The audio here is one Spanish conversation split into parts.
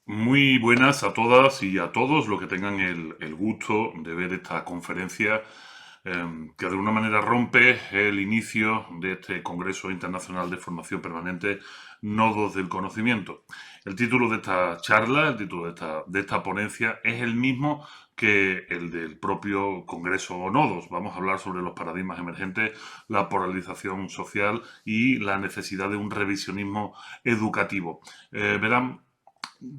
Muy buenas a todas y a todos los que tengan el gusto de ver esta conferencia que de alguna manera rompe el inicio de este Congreso Internacional de Formación Permanente Nodos del Conocimiento. El título de esta charla, el título de esta ponencia es el mismo que el del propio Congreso Nodos. Vamos a hablar sobre los paradigmas emergentes, la polarización social y la necesidad de un revisionismo educativo. Verán,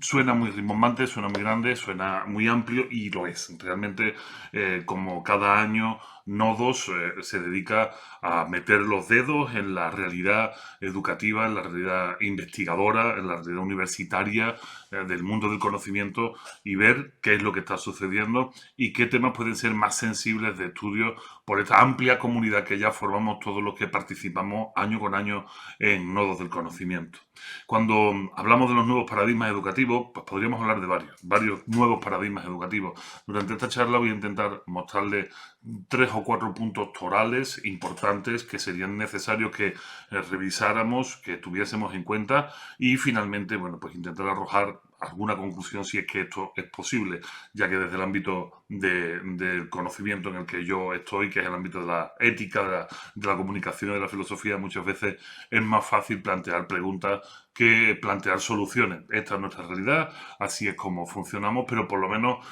suena muy rimbombante, suena muy grande, suena muy amplio y lo es. Realmente, como cada año, Nodos se dedica a meter los dedos en la realidad educativa, en la realidad investigadora, en la realidad universitaria del mundo del conocimiento y ver qué es lo que está sucediendo y qué temas pueden ser más sensibles de estudio por esta amplia comunidad que ya formamos todos los que participamos año con año en Nodos del Conocimiento. Cuando hablamos de los nuevos paradigmas educativos, pues podríamos hablar de varios nuevos paradigmas educativos. Durante esta charla voy a intentar mostrarles 3 o 4 puntos torales importantes que serían necesarios que revisáramos, que tuviésemos en cuenta y finalmente, bueno, pues intentar arrojar alguna conclusión si es que esto es posible, ya que desde el ámbito del conocimiento en el que yo estoy, que es el ámbito de la ética, de la comunicación y de la filosofía, muchas veces es más fácil plantear preguntas que plantear soluciones. Esta es nuestra realidad, así es como funcionamos, pero por lo menos,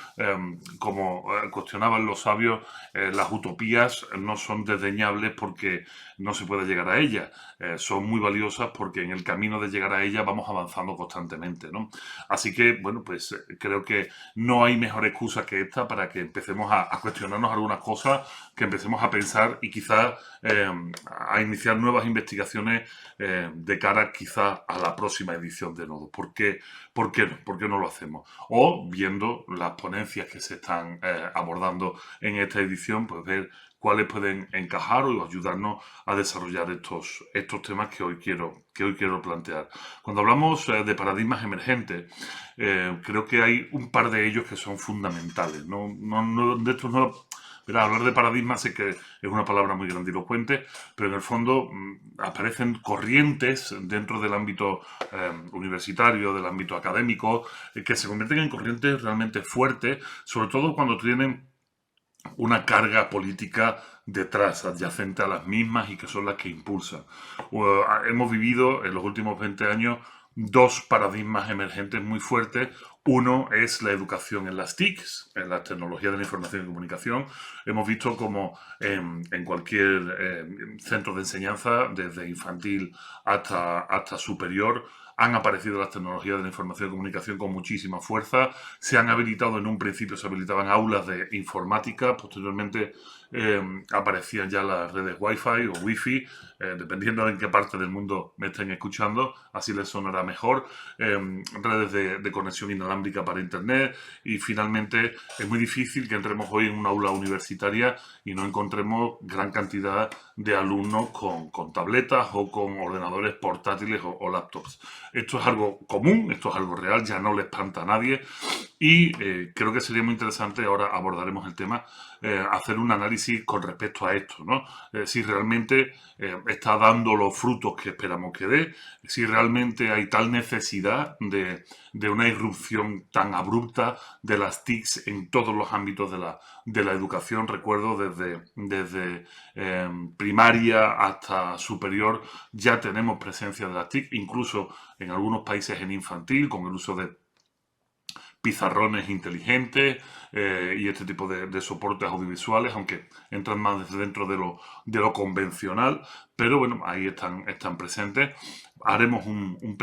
como cuestionaban los sabios, las utopías no son desdeñables porque no se puede llegar a ellas. Son muy valiosas porque en el camino de llegar a ellas vamos avanzando constantemente, ¿no? Así que, bueno, pues creo que no hay mejor excusa que esta para que empecemos a cuestionarnos algunas cosas, que empecemos a pensar y quizás a iniciar nuevas investigaciones de cara quizás a la próxima edición de Nodo. ¿Por qué no? ¿Por qué no lo hacemos? O viendo las ponencias que se están abordando en esta edición, pues ver cuáles pueden encajar o ayudarnos a desarrollar estos temas que hoy quiero plantear. Cuando hablamos de paradigmas emergentes, creo que hay un par de ellos que son fundamentales. De estos no, mira, hablar de paradigmas sé que es una palabra muy grandilocuente, pero en el fondo aparecen corrientes dentro del ámbito universitario, del ámbito académico, que se convierten en corrientes realmente fuertes, sobre todo cuando tienen una carga política detrás, adyacente a las mismas y que son las que impulsan. Hemos vivido en los últimos 20 años dos paradigmas emergentes muy fuertes. Uno es la educación en las TICs, en las tecnologías de la información y comunicación. Hemos visto como en cualquier centro de enseñanza, desde infantil hasta superior, han aparecido las tecnologías de la información y comunicación con muchísima fuerza. Se han habilitado, en un principio se habilitaban aulas de informática, posteriormente aparecían ya las redes Wi-Fi o Wi-Fi, dependiendo de en qué parte del mundo me estén escuchando, así les sonará mejor, redes de conexión inalámbrica para Internet y finalmente es muy difícil que entremos hoy en un aula universitaria y no encontremos gran cantidad de alumnos con tabletas o con ordenadores portátiles o laptops. Esto es algo común, esto es algo real, ya no le espanta a nadie y creo que sería muy interesante, ahora abordaremos el tema, hacer un análisis con respecto a esto, ¿no? Si realmente está dando los frutos que esperamos que dé, si realmente hay tal necesidad de una irrupción tan abrupta de las TICs en todos los ámbitos de la educación. Recuerdo desde primaria hasta superior ya tenemos presencia de las TIC, incluso en algunos países en infantil, con el uso de pizarrones inteligentes y este tipo de soportes audiovisuales, aunque entran más desde dentro de lo convencional, pero bueno, ahí están presentes. Haremos una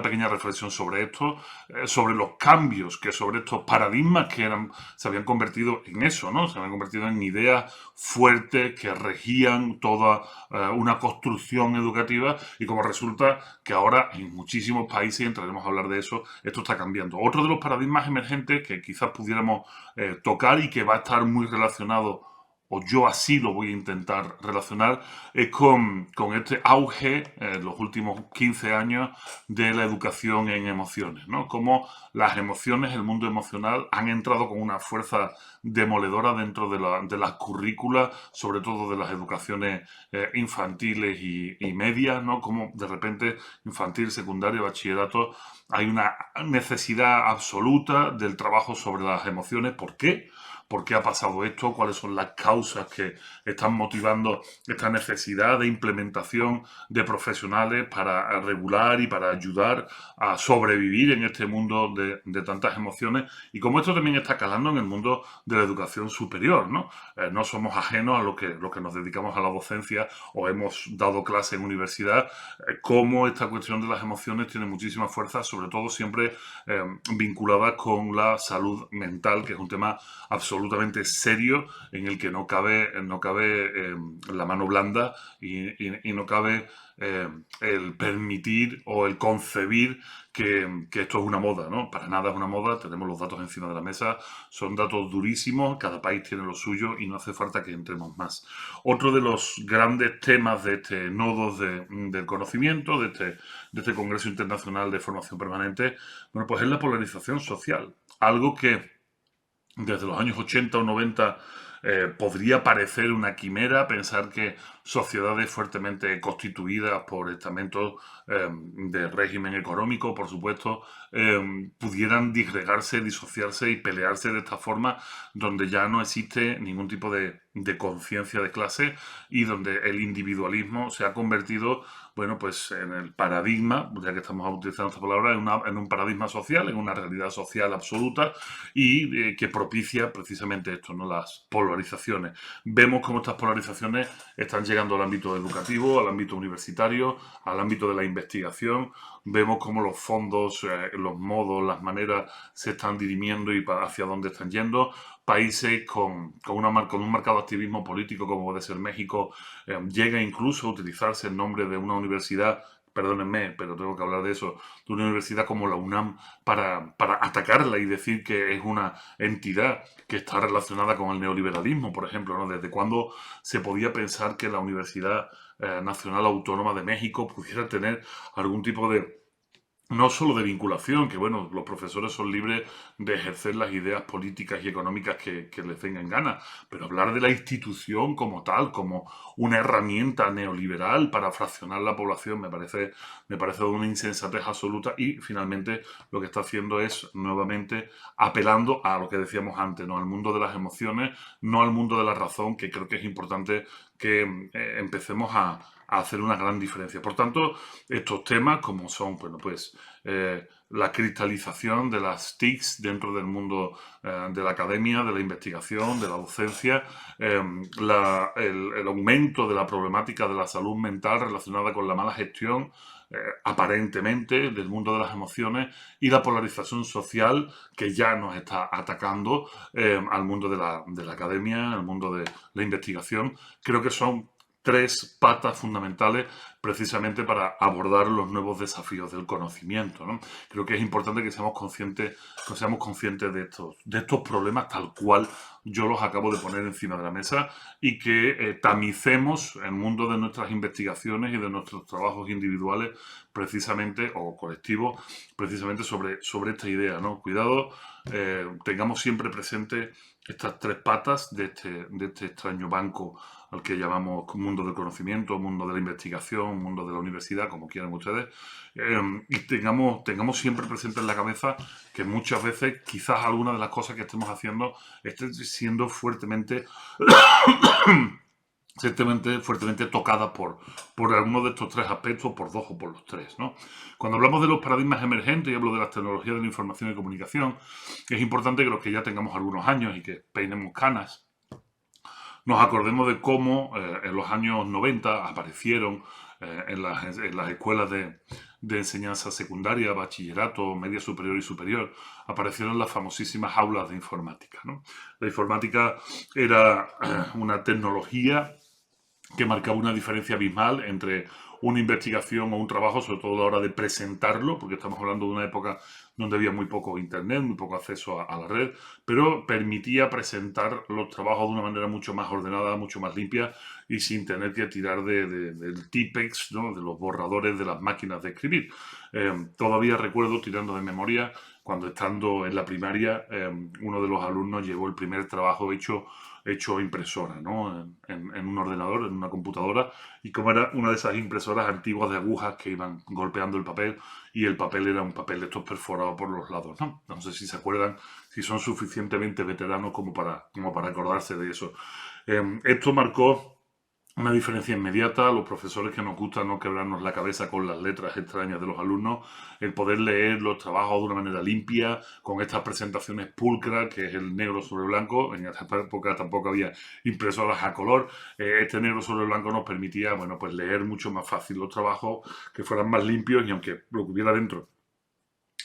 pequeña reflexión sobre esto, sobre los cambios que sobre estos paradigmas que se habían convertido en eso, ¿no? Se habían convertido en ideas fuertes que regían toda una construcción educativa y como resulta que ahora en muchísimos países, y entraremos a hablar de eso, esto está cambiando. Otro de los paradigmas emergentes que quizás pudiéramos tocar y que va a estar muy relacionado o yo así lo voy a intentar relacionar, es con este auge en los últimos 15 años de la educación en emociones, ¿no? Cómo las emociones, el mundo emocional, han entrado con una fuerza demoledora dentro de las currículas, sobre todo de las educaciones infantiles y medias, ¿no? Como de repente infantil, secundaria, bachillerato, hay una necesidad absoluta del trabajo sobre las emociones. ¿Por qué? ¿Por qué ha pasado esto? ¿Cuáles son las causas que están motivando esta necesidad de implementación de profesionales para regular y para ayudar a sobrevivir en este mundo de tantas emociones? Y cómo esto también está calando en el mundo de la educación superior, ¿no? No somos ajenos a lo que nos dedicamos a la docencia o hemos dado clase en universidad, cómo esta cuestión de las emociones tiene muchísima fuerza, sobre todo siempre vinculada con la salud mental, que es un tema absolutamente serio en el que no cabe la mano blanda y no cabe el permitir o el concebir que esto es una moda, ¿no? Para nada es una moda, tenemos los datos encima de la mesa, son datos durísimos, cada país tiene lo suyo y no hace falta que entremos más. Otro de los grandes temas de este nodo del conocimiento, de este Congreso Internacional de Formación Permanente, bueno, pues es la polarización social, algo que desde los años 80 o 90 podría parecer una quimera pensar que sociedades fuertemente constituidas por estamentos de régimen económico, por supuesto, pudieran disgregarse, disociarse y pelearse de esta forma, donde ya no existe ningún tipo de conciencia de clase y donde el individualismo se ha convertido, bueno, pues en el paradigma, ya que estamos utilizando esta palabra, en un paradigma social, en una realidad social absoluta y que propicia precisamente esto, ¿no? Las polarizaciones. Vemos cómo estas polarizaciones están llegando al ámbito educativo, al ámbito universitario, al ámbito de la investigación. Vemos cómo los fondos, los modos, las maneras se están dirimiendo y hacia dónde están yendo. Países con un marcado activismo político como puede ser México, llega incluso a utilizarse el nombre de una universidad, perdónenme, pero tengo que hablar de eso, de una universidad como la UNAM para atacarla y decir que es una entidad que está relacionada con el neoliberalismo, por ejemplo, ¿no? ¿Desde cuándo se podía pensar que la Universidad Nacional Autónoma de México pudiera tener algún tipo de no solo de vinculación, que bueno, los profesores son libres de ejercer las ideas políticas y económicas que les vengan gana, pero hablar de la institución como tal, como una herramienta neoliberal para fraccionar la población, me parece una insensatez absoluta y finalmente lo que está haciendo es nuevamente apelando a lo que decíamos antes, ¿no? Al mundo de las emociones, no al mundo de la razón, que creo que es importante que empecemos a hacer una gran diferencia. Por tanto, estos temas como son, bueno, pues la cristalización de las TICs dentro del mundo de la academia, de la investigación, de la docencia, el aumento de la problemática de la salud mental relacionada con la mala gestión, aparentemente, del mundo de las emociones y la polarización social que ya nos está atacando al mundo de la academia, al mundo de la investigación. Creo que son tres patas fundamentales precisamente para abordar los nuevos desafíos del conocimiento, ¿no? Creo que es importante que seamos conscientes de estos problemas tal cual yo los acabo de poner encima de la mesa y que tamicemos el mundo de nuestras investigaciones y de nuestros trabajos individuales precisamente o colectivos precisamente sobre esta idea, ¿no? Cuidado, tengamos siempre presente estas tres patas de este extraño banco al que llamamos mundo del conocimiento, mundo de la investigación, mundo de la universidad, como quieran ustedes, y tengamos siempre presente en la cabeza que muchas veces quizás alguna de las cosas que estemos haciendo esté siendo fuertemente tocada por alguno de estos tres aspectos, por dos o por los tres, ¿no? Cuando hablamos de los paradigmas emergentes y hablo de las tecnologías de la información y comunicación, es importante que los que ya tengamos algunos años y que peinemos canas, nos acordemos de cómo en los años 90 aparecieron en las escuelas de enseñanza secundaria, bachillerato, media superior y superior, aparecieron las famosísimas aulas de informática, ¿no? La informática era una tecnología que marcaba una diferencia abismal entre una investigación o un trabajo, sobre todo a la hora de presentarlo, porque estamos hablando de una época donde había muy poco internet, muy poco acceso a la red, pero permitía presentar los trabajos de una manera mucho más ordenada, mucho más limpia y sin tener que tirar del Tipex, ¿no? De los borradores de las máquinas de escribir. Todavía recuerdo, tirando de memoria, cuando estando en la primaria, uno de los alumnos llevó el primer trabajo hecho a impresora, ¿no? En un ordenador, en una computadora, y como era una de esas impresoras antiguas de agujas que iban golpeando el papel, y el papel era un papel de estos perforados por los lados, ¿no? No sé si se acuerdan, si son suficientemente veteranos como para acordarse de eso. Esto marcó una diferencia inmediata. Los profesores que nos gusta no quebrarnos la cabeza con las letras extrañas de los alumnos, el poder leer los trabajos de una manera limpia, con estas presentaciones pulcras, que es el negro sobre blanco. En esa época tampoco había impresoras a color. Este negro sobre blanco nos permitía, bueno, pues leer mucho más fácil los trabajos, que fueran más limpios, y aunque lo que hubiera dentro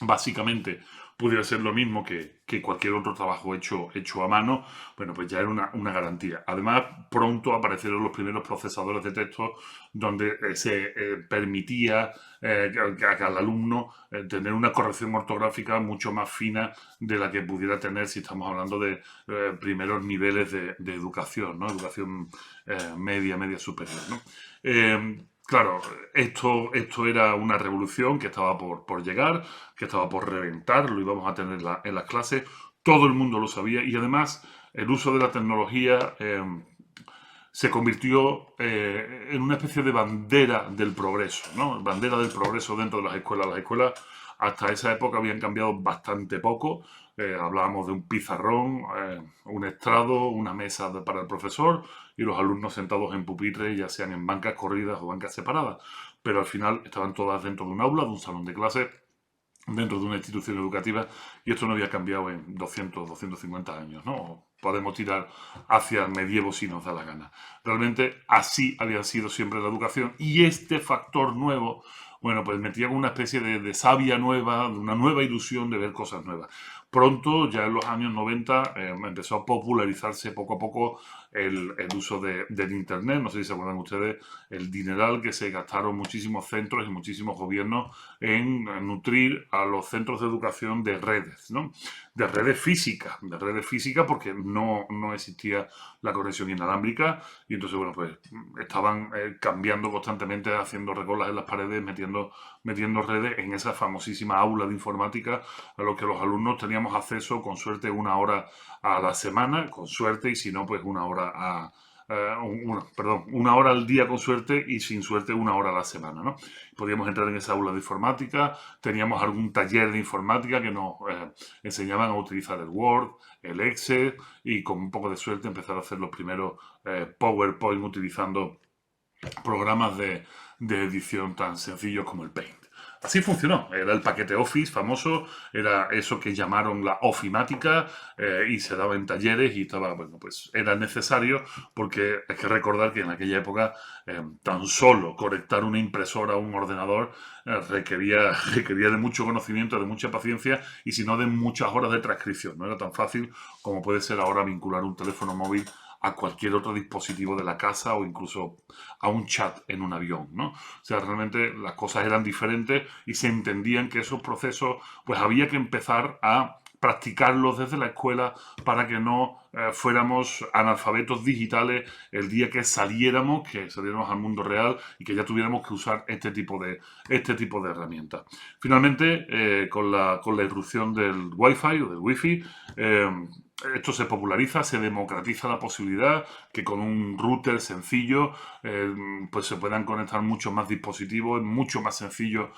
básicamente pudiera ser lo mismo que cualquier otro trabajo hecho a mano, bueno, pues ya era una garantía. Además, pronto aparecieron los primeros procesadores de texto donde se permitía al alumno tener una corrección ortográfica mucho más fina de la que pudiera tener si estamos hablando de primeros niveles de educación, ¿no? Educación media superior, ¿no? Claro, esto era una revolución que estaba por llegar, que estaba por reventar, lo íbamos a tener en las clases, todo el mundo lo sabía, y además el uso de la tecnología se convirtió en una especie de bandera del progreso, ¿no? Bandera del progreso dentro de las escuelas. Las escuelas hasta esa época habían cambiado bastante poco. Hablábamos de un pizarrón, un estrado, una mesa para el profesor y los alumnos sentados en pupitres, ya sean en bancas corridas o bancas separadas. Pero al final estaban todas dentro de un aula, de un salón de clase, dentro de una institución educativa, y esto no había cambiado en 250 años, ¿no? Podemos tirar hacia el medievo si nos da la gana. Realmente así había sido siempre la educación, y este factor nuevo, bueno, pues metía una especie de savia nueva, de una nueva ilusión de ver cosas nuevas. Pronto, ya en los años 90, empezó a popularizarse poco a poco el uso del Internet. No sé si se acuerdan ustedes el dineral que se gastaron muchísimos centros y muchísimos gobiernos en nutrir a los centros de educación de redes, ¿no? De redes físicas porque no existía la conexión inalámbrica, y entonces, bueno, pues estaban cambiando constantemente, haciendo recolas en las paredes, metiendo redes en esa famosísima aula de informática a lo que los alumnos teníamos acceso con suerte una hora a la semana, con suerte, y si no, pues una hora al día con suerte, y sin suerte una hora a la semana, ¿no? Podíamos entrar en esa aula de informática, teníamos algún taller de informática que nos enseñaban a utilizar el Word, el Excel, y con un poco de suerte empezar a hacer los primeros PowerPoint utilizando programas de edición tan sencillos como el Paint. Así funcionó. Era el paquete Office famoso, era eso que llamaron la ofimática, y se daba en talleres, y estaba, bueno, pues era necesario, porque hay que recordar que en aquella época tan solo conectar una impresora a un ordenador requería de mucho conocimiento, de mucha paciencia, y si no, de muchas horas de transcripción. No era tan fácil como puede ser ahora vincular un teléfono móvil a cualquier otro dispositivo de la casa, o incluso a un chat en un avión, ¿no? O sea, realmente las cosas eran diferentes, y se entendían que esos procesos pues había que empezar a practicarlos desde la escuela para que no fuéramos analfabetos digitales el día que saliéramos al mundo real, y que ya tuviéramos que usar este tipo de herramientas. Finalmente, con la irrupción del Wi-Fi o del Wi-Fi, esto se populariza, se democratiza la posibilidad que con un router sencillo pues se puedan conectar muchos más dispositivos. Es mucho más sencillo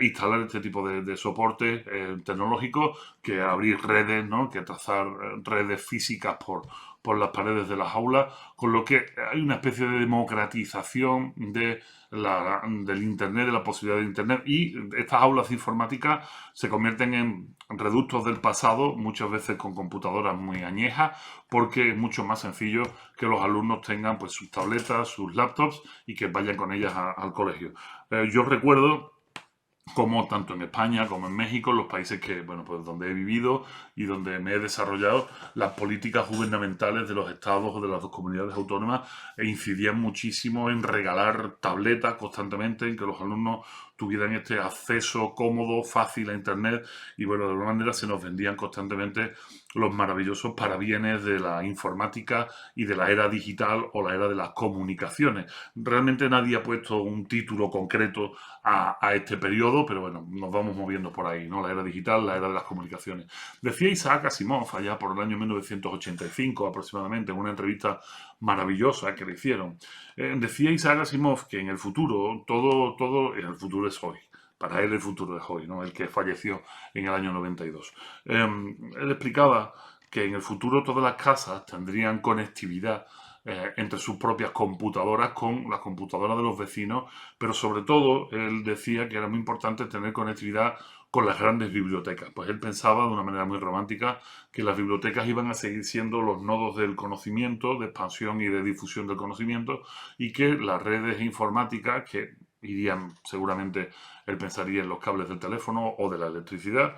instalar este tipo de soporte tecnológico que abrir redes, ¿no? Que trazar redes físicas por las paredes de las aulas, con lo que hay una especie de democratización del Internet, de la posibilidad de Internet, y estas aulas de informática se convierten en reductos del pasado, muchas veces con computadoras muy añejas, porque es mucho más sencillo que los alumnos tengan pues sus tabletas, sus laptops, y que vayan con ellas al colegio. Yo recuerdo como tanto en España como en México, los países que, bueno, pues donde he vivido y donde me he desarrollado, las políticas gubernamentales de los estados o de las dos comunidades autónomas incidían muchísimo en regalar tabletas constantemente, en que los alumnos tuvieran este acceso cómodo, fácil a Internet y, bueno, de alguna manera se nos vendían constantemente los maravillosos parabienes de la informática y de la era digital o la era de las comunicaciones. Realmente nadie ha puesto un título concreto a este periodo, pero bueno, nos vamos moviendo por ahí, ¿no? La era digital, la era de las comunicaciones. Decía Isaac Asimov, allá por el año 1985 aproximadamente, en una entrevista maravillosa que le hicieron, decía Isaac Asimov que en el futuro, todo en el futuro es hoy. Para él el futuro es hoy, ¿no? El que falleció en el año 92. Él explicaba que en el futuro todas las casas tendrían conectividad entre sus propias computadoras con las computadoras de los vecinos, pero sobre todo él decía que era muy importante tener conectividad con las grandes bibliotecas. Pues él pensaba de una manera muy romántica que las bibliotecas iban a seguir siendo los nodos del conocimiento, de expansión y de difusión del conocimiento, y que las redes informáticas, que irían seguramente, él pensaría en los cables del teléfono o de la electricidad,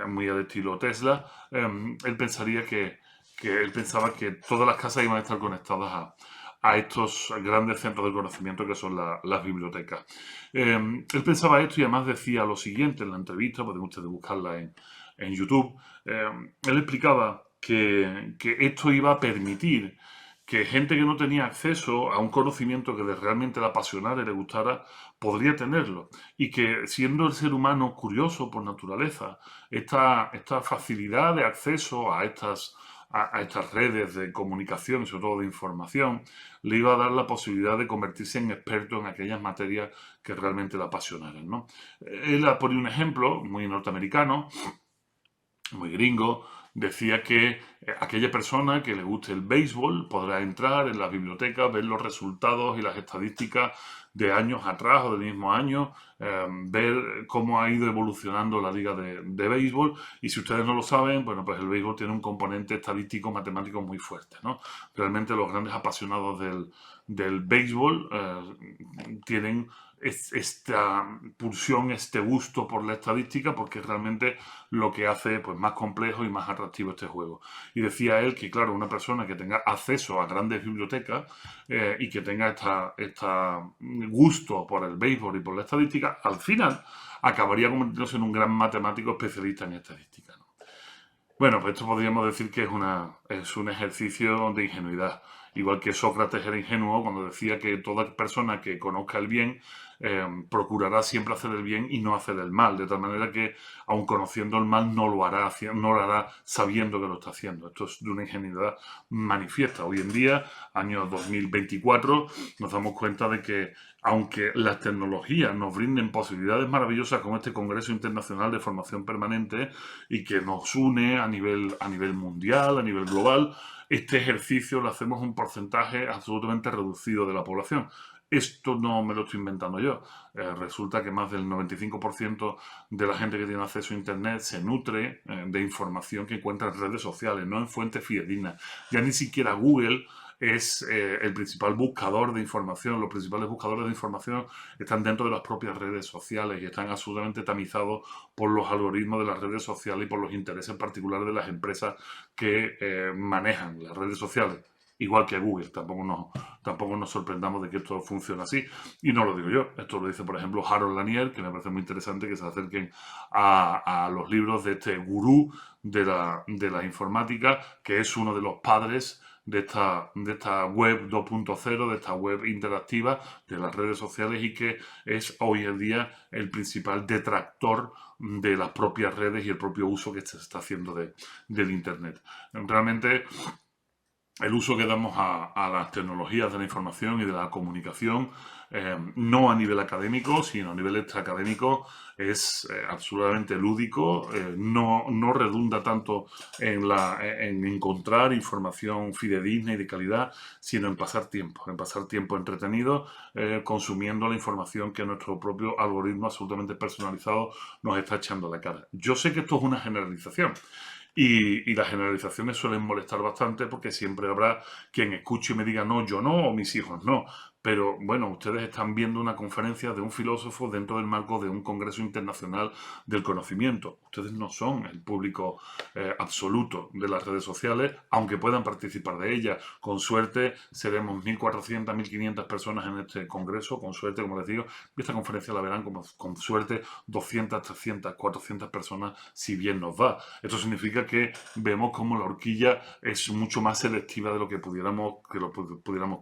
muy al estilo Tesla, él pensaría que él pensaba que todas las casas iban a estar conectadas a estos grandes centros de conocimiento que son las bibliotecas. Él pensaba esto y además decía lo siguiente en la entrevista, pueden ustedes buscarla en YouTube. Él explicaba que esto iba a permitir que gente que no tenía acceso a un conocimiento que realmente le apasionara y le gustara, podría tenerlo. Y que siendo el ser humano curioso por naturaleza, esta facilidad de acceso a estas redes de comunicación y sobre todo de información, le iba a dar la posibilidad de convertirse en experto en aquellas materias que realmente le apasionaran, ¿no? Él pone un ejemplo muy norteamericano, muy gringo, decía que aquella persona que le guste el béisbol podrá entrar en la biblioteca, ver los resultados y las estadísticas de años atrás o del mismo año, ver cómo ha ido evolucionando la liga de béisbol. Y si ustedes no lo saben, bueno, pues el béisbol tiene un componente estadístico matemático muy fuerte, ¿no? Realmente los grandes apasionados del béisbol tienen esta pulsión, este gusto por la estadística, porque es realmente lo que hace pues, más complejo y más atractivo este juego. Y decía él que, claro, una persona que tenga acceso a grandes bibliotecas y que tenga este gusto por el béisbol y por la estadística, al final acabaría convirtiéndose en un gran matemático especialista en estadística, ¿no? Bueno, pues esto podríamos decir que es un ejercicio de ingenuidad. Igual que Sócrates era ingenuo cuando decía que toda persona que conozca el bien procurará siempre hacer el bien y no hacer el mal. De tal manera que, aun conociendo el mal, no lo hará sabiendo que lo está haciendo. Esto es de una ingenuidad manifiesta. Hoy en día, año 2024, nos damos cuenta de que aunque las tecnologías nos brinden posibilidades maravillosas como este Congreso Internacional de Formación Permanente y que nos une a nivel mundial, a nivel global, este ejercicio lo hacemos un porcentaje absolutamente reducido de la población. Esto no me lo estoy inventando yo. Resulta que más del 95% de la gente que tiene acceso a Internet se nutre de información que encuentra en redes sociales, no en fuentes fidedignas. Ya ni siquiera Google es el principal buscador de información. Los principales buscadores de información están dentro de las propias redes sociales y están absolutamente tamizados por los algoritmos de las redes sociales y por los intereses particulares de las empresas que manejan las redes sociales. Igual que a Google, tampoco nos sorprendamos de que esto funcione así. Y no lo digo yo, esto lo dice, por ejemplo, Harold Lanier, que me parece muy interesante que se acerquen a los libros de este gurú de la informática, que es uno de los padres de esta web 2.0, de esta web interactiva, de las redes sociales y que es hoy en día el principal detractor de las propias redes y el propio uso que se está haciendo del Internet. Realmente el uso que damos a las tecnologías de la información y de la comunicación, no a nivel académico, sino a nivel extraacadémico, es absolutamente lúdico, no redunda tanto en encontrar información fidedigna y de calidad, sino en pasar tiempo entretenido, consumiendo la información que nuestro propio algoritmo absolutamente personalizado nos está echando a la cara. Yo sé que esto es una generalización. Y las generalizaciones suelen molestar bastante porque siempre habrá quien escuche y me diga no, yo no, o mis hijos no. pero bueno, ustedes están viendo una conferencia de un filósofo dentro del marco de un congreso internacional del conocimiento. Ustedes no son el público absoluto de las redes sociales, aunque puedan participar de ellas. Con suerte seremos 1.400, 1.500 personas en este congreso, con suerte, como les digo, y esta conferencia la verán como con suerte 200, 300, 400 personas si bien nos va. Esto significa que vemos como la horquilla es mucho más selectiva de lo que pudiéramos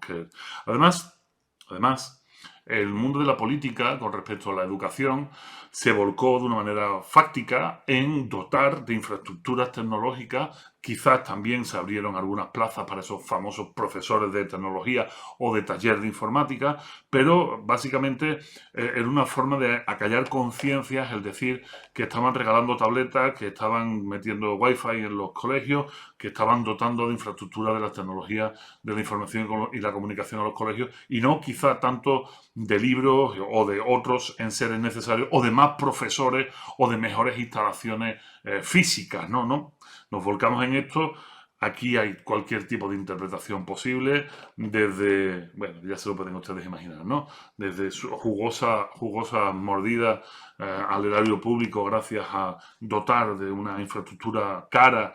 creer. Además, el mundo de la política con respecto a la educación se volcó de una manera fáctica en dotar de infraestructuras tecnológicas. Quizás también se abrieron algunas plazas para esos famosos profesores de tecnología o de taller de informática, pero básicamente era una forma de acallar conciencias, el decir que estaban regalando tabletas, que estaban metiendo wifi en los colegios, que estaban dotando de infraestructura de las tecnologías de la información y la comunicación a los colegios, y no quizá tanto de libros o de otros enseres necesarios, o de más profesores o de mejores instalaciones físicas, ¿no? Nos volcamos en esto. Aquí hay cualquier tipo de interpretación posible, desde, bueno, ya se lo pueden ustedes imaginar, ¿no? Desde jugosa mordida al erario público gracias a dotar de una infraestructura cara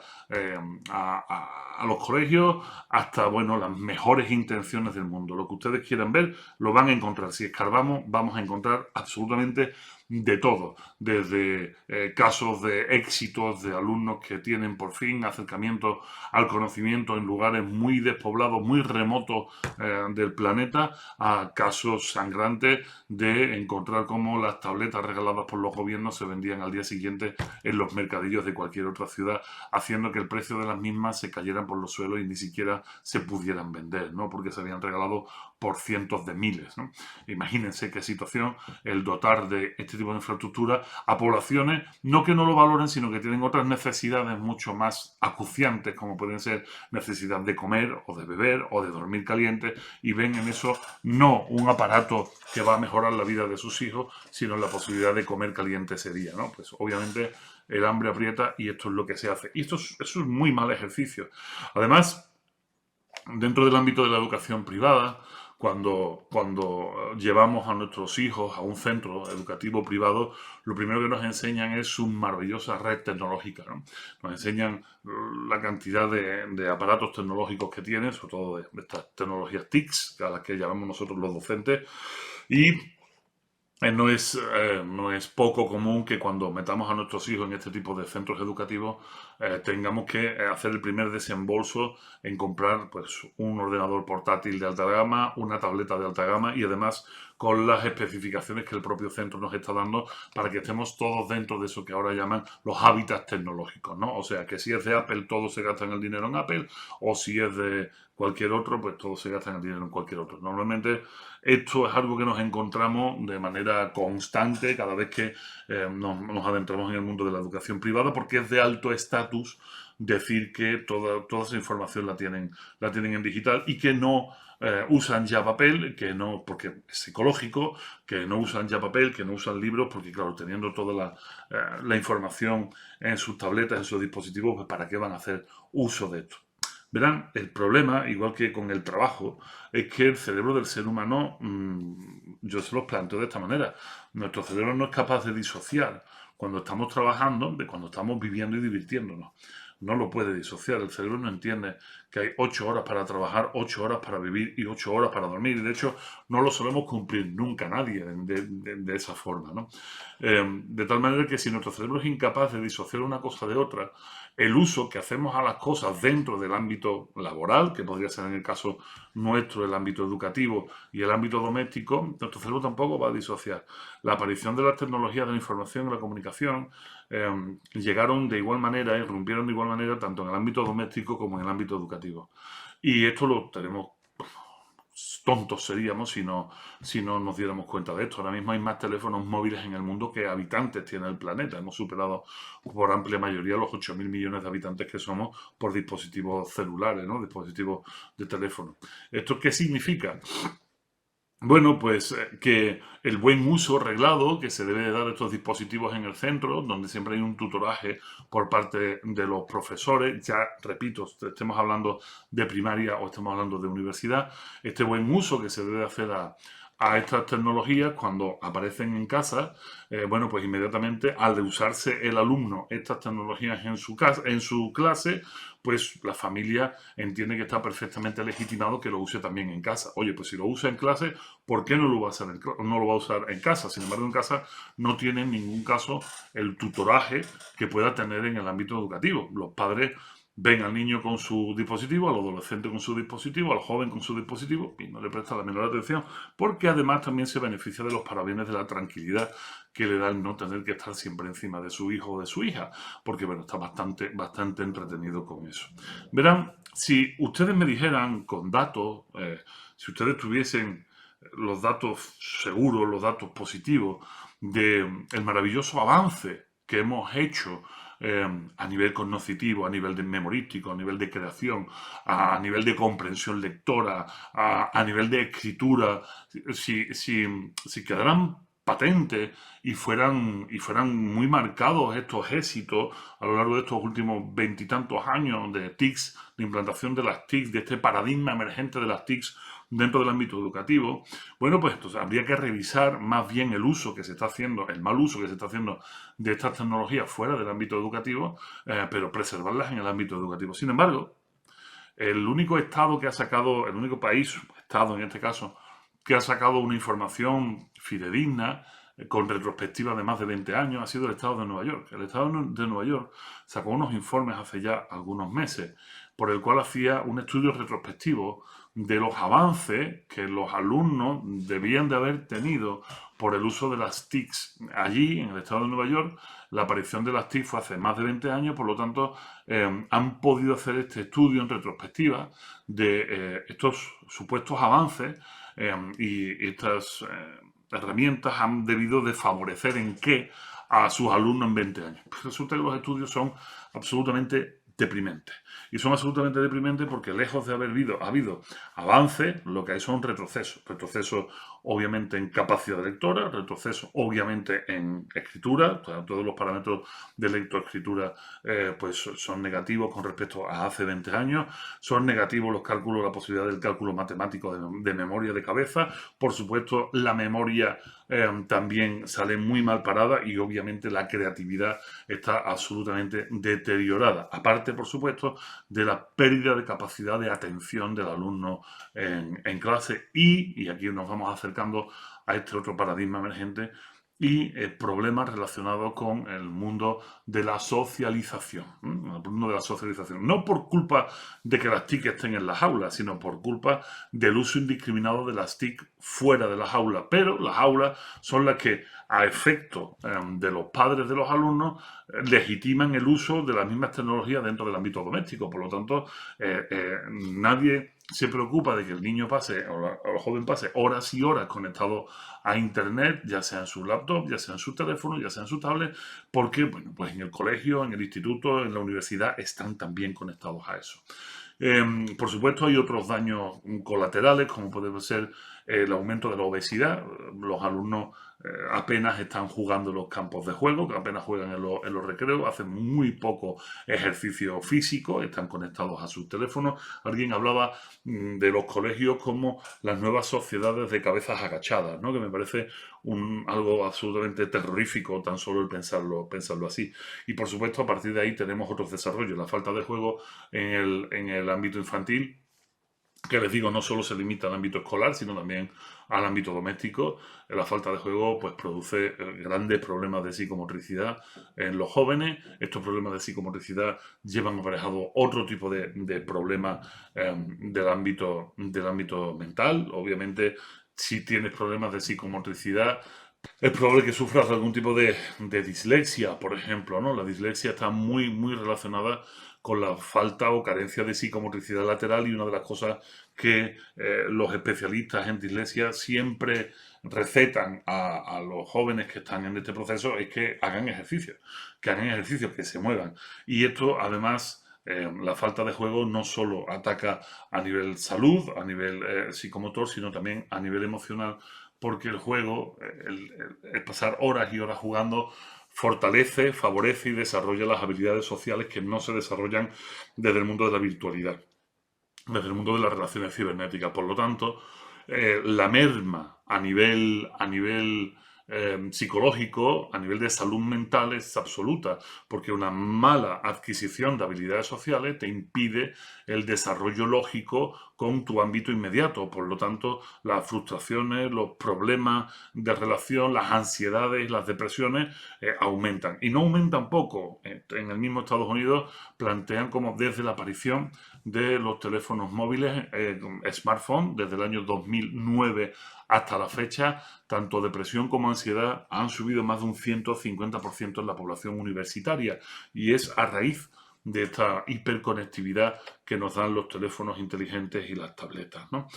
a los colegios, hasta, bueno, las mejores intenciones del mundo. Lo que ustedes quieran ver, lo van a encontrar. Si escarbamos, vamos a encontrar absolutamente de todo, desde casos de éxitos de alumnos que tienen por fin acercamiento al conocimiento en lugares muy despoblados, muy remotos del planeta, a casos sangrantes de encontrar cómo las tabletas regaladas por los gobiernos se vendían al día siguiente en los mercadillos de cualquier otra ciudad, haciendo que el precio de las mismas se cayeran por los suelos y ni siquiera se pudieran vender, ¿no? Porque se habían regalado por cientos de miles, ¿no? Imagínense qué situación el dotar de este tipo de infraestructura a poblaciones, no que no lo valoren, sino que tienen otras necesidades mucho más acuciantes, como pueden ser necesidad de comer o de beber o de dormir caliente, y ven en eso no un aparato que va a mejorar la vida de sus hijos, sino la posibilidad de comer caliente ese día, ¿no? Pues obviamente el hambre aprieta y esto es lo que se hace. Y eso es muy mal ejercicio. Además, dentro del ámbito de la educación privada, cuando llevamos a nuestros hijos a un centro educativo privado, lo primero que nos enseñan es su maravillosa red tecnológica, ¿no? Nos enseñan la cantidad de aparatos tecnológicos que tienen, sobre todo de estas tecnologías TICs, a las que llamamos nosotros los docentes, y no es poco común que cuando metamos a nuestros hijos en este tipo de centros educativos tengamos que hacer el primer desembolso en comprar pues, un ordenador portátil de alta gama, una tableta de alta gama y además con las especificaciones que el propio centro nos está dando para que estemos todos dentro de eso que ahora llaman los hábitats tecnológicos, ¿no? O sea, que si es de Apple, todos se gastan el dinero en Apple, o si es de cualquier otro, pues todos se gastan el dinero en cualquier otro. Normalmente esto es algo que nos encontramos de manera constante cada vez que nos adentramos en el mundo de la educación privada, porque es de alto estatus decir que toda esa información la tienen en digital y que no usan ya papel, que no, porque es psicológico, que no usan ya papel, que no usan libros, porque claro, teniendo toda la información en sus tabletas, en sus dispositivos, pues ¿para qué van a hacer uso de esto? Verán, el problema, igual que con el trabajo, es que el cerebro del ser humano, yo se los planteo de esta manera, nuestro cerebro no es capaz de disociar cuando estamos trabajando de cuando estamos viviendo y divirtiéndonos. No lo puede disociar, el cerebro no entiende que hay 8 horas para trabajar, 8 horas para vivir y 8 horas para dormir. Y de hecho, no lo solemos cumplir nunca nadie de esa forma, ¿no? De tal manera que si nuestro cerebro es incapaz de disociar una cosa de otra, el uso que hacemos a las cosas dentro del ámbito laboral, que podría ser en el caso nuestro el ámbito educativo y el ámbito doméstico, nuestro cerebro tampoco va a disociar. La aparición de las tecnologías de la información y la comunicación llegaron de igual manera, irrumpieron de igual manera tanto en el ámbito doméstico como en el ámbito educativo. Y esto lo tenemos tontos seríamos si no nos diéramos cuenta de esto. Ahora mismo hay más teléfonos móviles en el mundo que habitantes tiene el planeta. Hemos superado por amplia mayoría los 8.000 millones de habitantes que somos por dispositivos celulares, ¿no? Dispositivos de teléfono. ¿Esto qué significa? Bueno, pues que el buen uso reglado que se debe de dar a estos dispositivos en el centro, donde siempre hay un tutoraje por parte de los profesores, ya repito, estemos hablando de primaria o estemos hablando de universidad, este buen uso que se debe hacer a estas tecnologías cuando aparecen en casa, bueno, pues inmediatamente al de usarse el alumno estas tecnologías en su casa, en su clase, pues la familia entiende que está perfectamente legitimado que lo use también en casa. Oye, pues si lo usa en clase, ¿por qué no lo va a hacer no lo va a usar en casa? Sin embargo, en casa no tiene en ningún caso el tutoraje que pueda tener en el ámbito educativo. Los padres ven al niño con su dispositivo, al adolescente con su dispositivo, al joven con su dispositivo y no le presta la menor atención, porque además también se beneficia de los parabienes de la tranquilidad que le da el no tener que estar siempre encima de su hijo o de su hija, porque bueno, está bastante entretenido con eso. Verán, si ustedes me dijeran con datos, si ustedes tuviesen los datos seguros, los datos positivos del maravilloso avance que hemos hecho a nivel cognoscitivo, a nivel de memorístico, a nivel de creación, a nivel de comprensión lectora, a nivel de escritura, si quedaran patentes y fueran muy marcados estos éxitos a lo largo de estos últimos veintitantos años de TICs, de implantación de las TICs, de este paradigma emergente de las TICs dentro del ámbito educativo, bueno, pues entonces habría que revisar más bien el uso que se está haciendo, el mal uso que se está haciendo de estas tecnologías fuera del ámbito educativo, pero preservarlas en el ámbito educativo. Sin embargo, el único estado que ha sacado, el único país, estado en este caso, que ha sacado una información fidedigna, con retrospectiva de más de 20 años, ha sido el estado de Nueva York. El estado de Nueva York sacó unos informes hace ya algunos meses, por el cual hacía un estudio retrospectivo de los avances que los alumnos debían de haber tenido por el uso de las TICs. Allí, en el estado de Nueva York, la aparición de las TIC fue hace más de 20 años, por lo tanto, han podido hacer este estudio en retrospectiva de estos supuestos avances y estas herramientas han debido de favorecer en qué a sus alumnos en 20 años. Pues resulta que los estudios son absolutamente deprimentes. Y son absolutamente deprimentes porque lejos de haber habido avances, lo que hay son retrocesos. Retrocesos obviamente en capacidad lectora, retrocesos obviamente en escritura, todos los parámetros de lectoescritura pues son negativos con respecto a hace 20 años, son negativos los cálculos, la posibilidad del cálculo matemático de memoria de cabeza, por supuesto la memoria también sale muy mal parada y obviamente la creatividad está absolutamente deteriorada. Aparte, por supuesto, de la pérdida de capacidad de atención del alumno en clase y aquí nos vamos acercando a este otro paradigma emergente, y problemas relacionados con el mundo de la socialización. El mundo de la socialización. No por culpa de que las TIC estén en las aulas, sino por culpa del uso indiscriminado de las TIC fuera de las aulas. Pero las aulas son las que, a efecto de los padres de los alumnos, legitiman el uso de las mismas tecnologías dentro del ámbito doméstico. Por lo tanto, nadie se preocupa de que el niño pase o el joven pase horas y horas conectado a internet, ya sea en su laptop, ya sea en su teléfono, ya sea en su tablet, porque bueno, pues en el colegio, en el instituto, en la universidad están también conectados a eso. Por supuesto, hay otros daños colaterales, como puede ser el aumento de la obesidad. Los alumnos apenas están jugando en los campos de juego, que apenas juegan en los recreos, hacen muy poco ejercicio físico, están conectados a sus teléfonos. Alguien hablaba de los colegios como las nuevas sociedades de cabezas agachadas, ¿no? Que me parece algo absolutamente terrorífico tan solo el pensarlo así. Y por supuesto, a partir de ahí tenemos otros desarrollos. La falta de juego en el ámbito infantil, que les digo, no solo se limita al ámbito escolar, sino también al ámbito doméstico. La falta de juego pues produce grandes problemas de psicomotricidad en los jóvenes. Estos problemas de psicomotricidad llevan aparejado otro tipo de problemas del ámbito mental. Obviamente, si tienes problemas de psicomotricidad, es probable que sufras algún tipo de dislexia, por ejemplo, ¿no? La dislexia está muy relacionada con la falta o carencia de psicomotricidad lateral, y una de las cosas que los especialistas en dislexia siempre recetan a los jóvenes que están en este proceso es que hagan ejercicio, que se muevan. Y esto además La falta de juego no solo ataca a nivel salud, a nivel psicomotor, sino también a nivel emocional, porque el juego, el pasar horas y horas jugando, fortalece, favorece y desarrolla las habilidades sociales que no se desarrollan desde el mundo de la virtualidad, desde el mundo de las relaciones cibernéticas. Por lo tanto, la merma a nivel psicológico, a nivel de salud mental, es absoluta, porque una mala adquisición de habilidades sociales te impide el desarrollo lógico con tu ámbito inmediato. Por lo tanto, las frustraciones, los problemas de relación, las ansiedades, las depresiones aumentan. Y no aumentan poco. En el mismo Estados Unidos plantean como desde la aparición de los teléfonos móviles, smartphone, desde el año 2009 hasta la fecha, tanto depresión como ansiedad han subido más de un 150% en la población universitaria, y es a raíz de esta hiperconectividad que nos dan los teléfonos inteligentes y las tabletas, ¿no?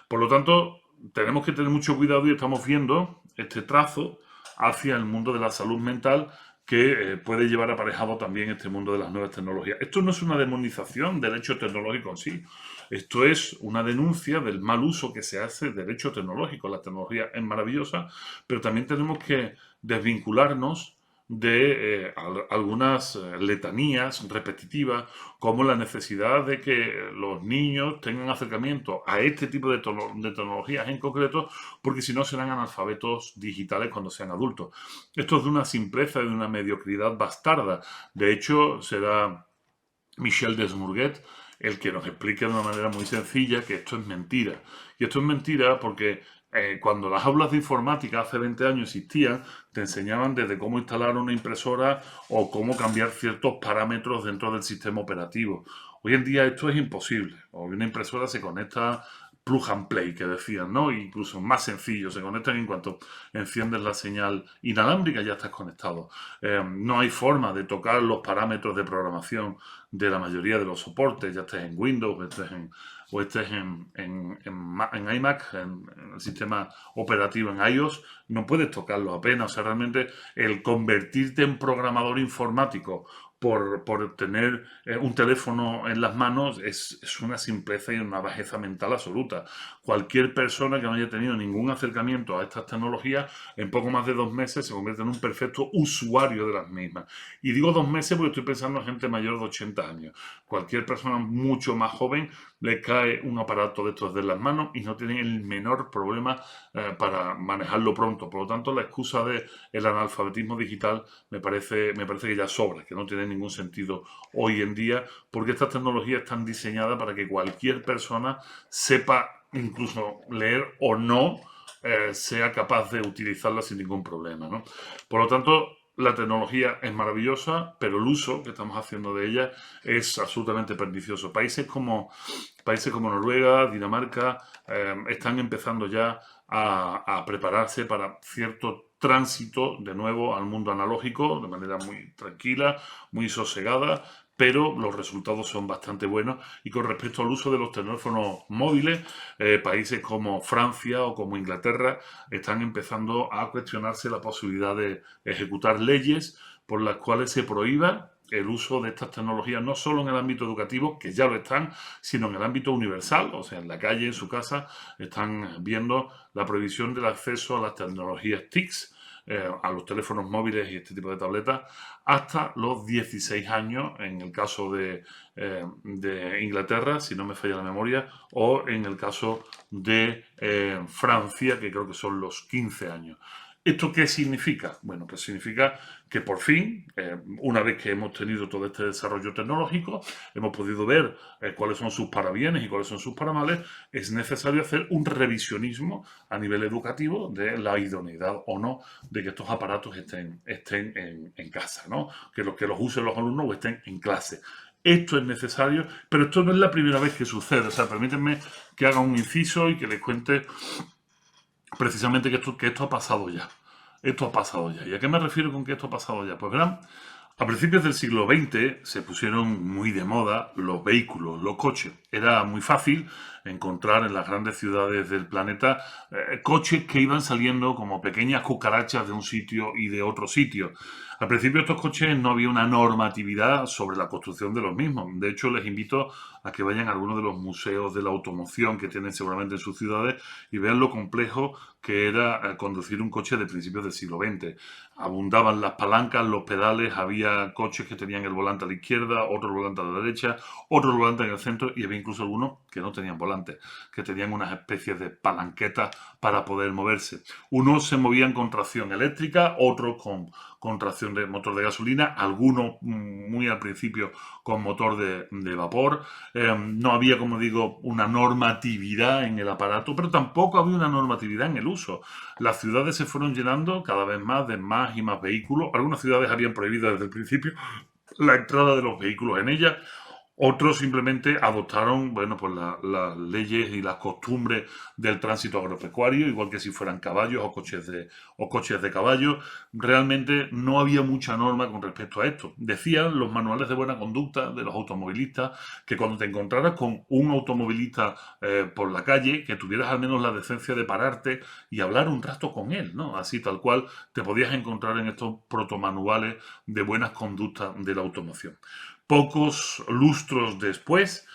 Por lo tanto, tenemos que tener mucho cuidado y estamos viendo este trazo hacia el mundo de la salud mental que puede llevar aparejado también este mundo de las nuevas tecnologías. Esto no es una demonización del hecho tecnológico en sí, esto es una denuncia del mal uso que se hace del hecho tecnológico. La tecnología es maravillosa, pero también tenemos que desvincularnos de algunas letanías repetitivas, como la necesidad de que los niños tengan acercamiento a este tipo de tecnologías en concreto, porque si no serán analfabetos digitales cuando sean adultos. Esto es de una simpleza y de una mediocridad bastarda. De hecho, será Michel Desmourguet el que nos explique de una manera muy sencilla que esto es mentira. Y esto es mentira porque cuando las aulas de informática hace 20 años existían, te enseñaban desde cómo instalar una impresora o cómo cambiar ciertos parámetros dentro del sistema operativo. Hoy en día esto es imposible. Hoy una impresora se conecta plug and play, que decían, ¿no? Incluso más sencillo, se conectan en cuanto enciendes la señal inalámbrica, ya estás conectado. No hay forma de tocar los parámetros de programación de la mayoría de los soportes, ya estés en Windows, o estés en iMac, en el sistema operativo en iOS, no puedes tocarlo apenas. O sea, realmente el convertirte en programador informático por tener un teléfono en las manos es una simpleza y una bajeza mental absoluta. Cualquier persona que no haya tenido ningún acercamiento a estas tecnologías, en poco más de 2 meses se convierte en un perfecto usuario de las mismas. Y digo 2 meses porque estoy pensando en gente mayor de 80 años. Cualquier persona mucho más joven le cae un aparato de estos de las manos y no tiene el menor problema para manejarlo pronto. Por lo tanto, la excusa del analfabetismo digital me parece que ya sobra, que no tiene ningún sentido hoy en día, porque estas tecnologías están diseñadas para que cualquier persona sepa incluso leer o no, sea capaz de utilizarlas sin ningún problema, ¿no? Por lo tanto, la tecnología es maravillosa, pero el uso que estamos haciendo de ella es absolutamente pernicioso. Países como Noruega, Dinamarca, están empezando ya a prepararse para cierto tránsito de nuevo al mundo analógico de manera muy tranquila, muy sosegada, pero los resultados son bastante buenos. Y con respecto al uso de los teléfonos móviles, países como Francia o como Inglaterra están empezando a cuestionarse la posibilidad de ejecutar leyes por las cuales se prohíba el uso de estas tecnologías, no solo en el ámbito educativo, que ya lo están, sino en el ámbito universal. O sea, en la calle, en su casa, están viendo la prohibición del acceso a las tecnologías TICs, a los teléfonos móviles y este tipo de tabletas, hasta los 16 años, en el caso de Inglaterra, si no me falla la memoria, o en el caso de Francia, que creo que son los 15 años. ¿Esto qué significa? Bueno, pues significa que por fin, una vez que hemos tenido todo este desarrollo tecnológico, hemos podido ver cuáles son sus parabienes y cuáles son sus paramales, es necesario hacer un revisionismo a nivel educativo de la idoneidad o no de que estos aparatos estén en casa, ¿no? Que los usen los alumnos o estén en clase. Esto es necesario, pero esto no es la primera vez que sucede. O sea, permítanme que haga un inciso y que les cuente precisamente que esto ha pasado ya. Esto ha pasado ya. ¿Y a qué me refiero con que esto ha pasado ya? Pues verán, a principios del siglo XX se pusieron muy de moda los vehículos, los coches. Era muy fácil encontrar en las grandes ciudades del planeta coches que iban saliendo como pequeñas cucarachas de un sitio y de otro sitio. Al principio estos coches no había una normatividad sobre la construcción de los mismos. De hecho, les invito a que vayan a algunos de los museos de la automoción que tienen seguramente en sus ciudades y vean lo complejo que era conducir un coche de principios del siglo XX. Abundaban las palancas, los pedales, había coches que tenían el volante a la izquierda, otro volante a la derecha, otro volante en el centro y había incluso algunos que no tenían volante, que tenían unas especies de palanquetas para poder moverse. Unos se movían con tracción eléctrica, otros con tracción de motor de gasolina, algunos muy al principio con motor de vapor. No había, como digo, una normatividad en el aparato, pero tampoco había una normatividad en el uso. Las ciudades se fueron llenando cada vez más de más y más vehículos. Algunas ciudades habían prohibido desde el principio la entrada de los vehículos en ellas. Otros simplemente adoptaron, bueno, pues las leyes y las costumbres del tránsito agropecuario, igual que si fueran caballos o coches de caballo. Realmente no había mucha norma con respecto a esto. Decían los manuales de buena conducta de los automovilistas que cuando te encontraras con un automovilista por la calle, que tuvieras al menos la decencia de pararte y hablar un rato con él, ¿no? Así tal cual te podías encontrar en estos protomanuales de buenas conductas de la automoción. Pocos lustros después,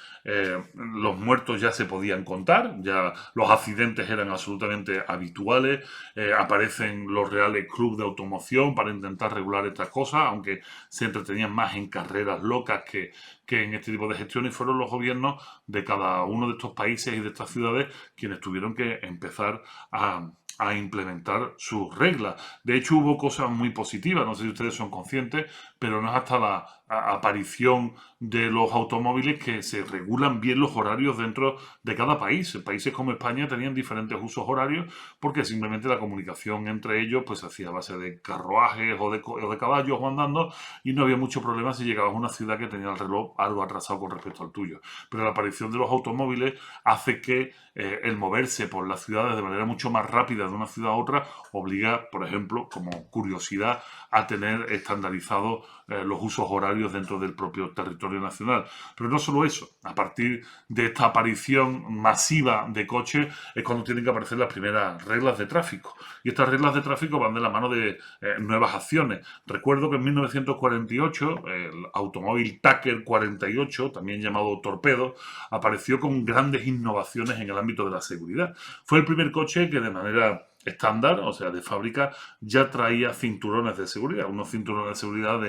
los muertos ya se podían contar, ya los accidentes eran absolutamente habituales, aparecen los reales clubes de automoción para intentar regular estas cosas, aunque se entretenían más en carreras locas que en este tipo de gestiones, y fueron los gobiernos de cada uno de estos países y de estas ciudades quienes tuvieron que empezar a implementar sus reglas. De hecho, hubo cosas muy positivas, no sé si ustedes son conscientes, pero no es hasta la aparición de los automóviles que se regulan bien los horarios dentro de cada país. Países como España tenían diferentes usos horarios porque simplemente la comunicación entre ellos pues se hacía a base de carruajes o de caballos o andando y no había mucho problema si llegabas a una ciudad que tenía el reloj algo atrasado con respecto al tuyo. Pero la aparición de los automóviles hace que el moverse por las ciudades de manera mucho más rápida de una ciudad a otra obliga, por ejemplo, como curiosidad, a tener estandarizados los usos horarios dentro del propio territorio nacional. Pero no solo eso, a partir de esta aparición masiva de coches es cuando tienen que aparecer las primeras reglas de tráfico. Y estas reglas de tráfico van de la mano de nuevas acciones. Recuerdo que en 1948 el automóvil Tucker 48, también llamado Torpedo, apareció con grandes innovaciones en el ámbito de la seguridad. Fue el primer coche que de manera estándar, o sea, de fábrica, ya traía cinturones de seguridad, unos cinturones de seguridad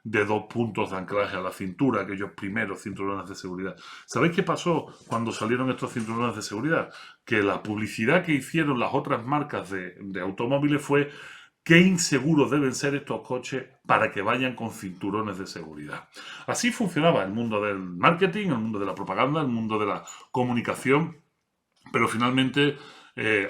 de 2 puntos de anclaje a la cintura, aquellos primeros cinturones de seguridad. ¿Sabéis qué pasó cuando salieron estos cinturones de seguridad? Que la publicidad que hicieron las otras marcas de automóviles fue qué inseguros deben ser estos coches para que vayan con cinturones de seguridad. Así funcionaba el mundo del marketing, el mundo de la propaganda, el mundo de la comunicación, pero finalmente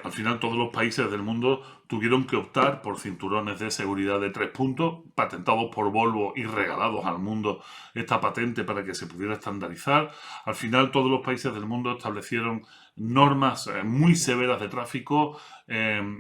al final todos los países del mundo tuvieron que optar por cinturones de seguridad de 3 puntos, patentados por Volvo y regalados al mundo esta patente para que se pudiera estandarizar. Al final todos los países del mundo establecieron normas muy severas de tráfico,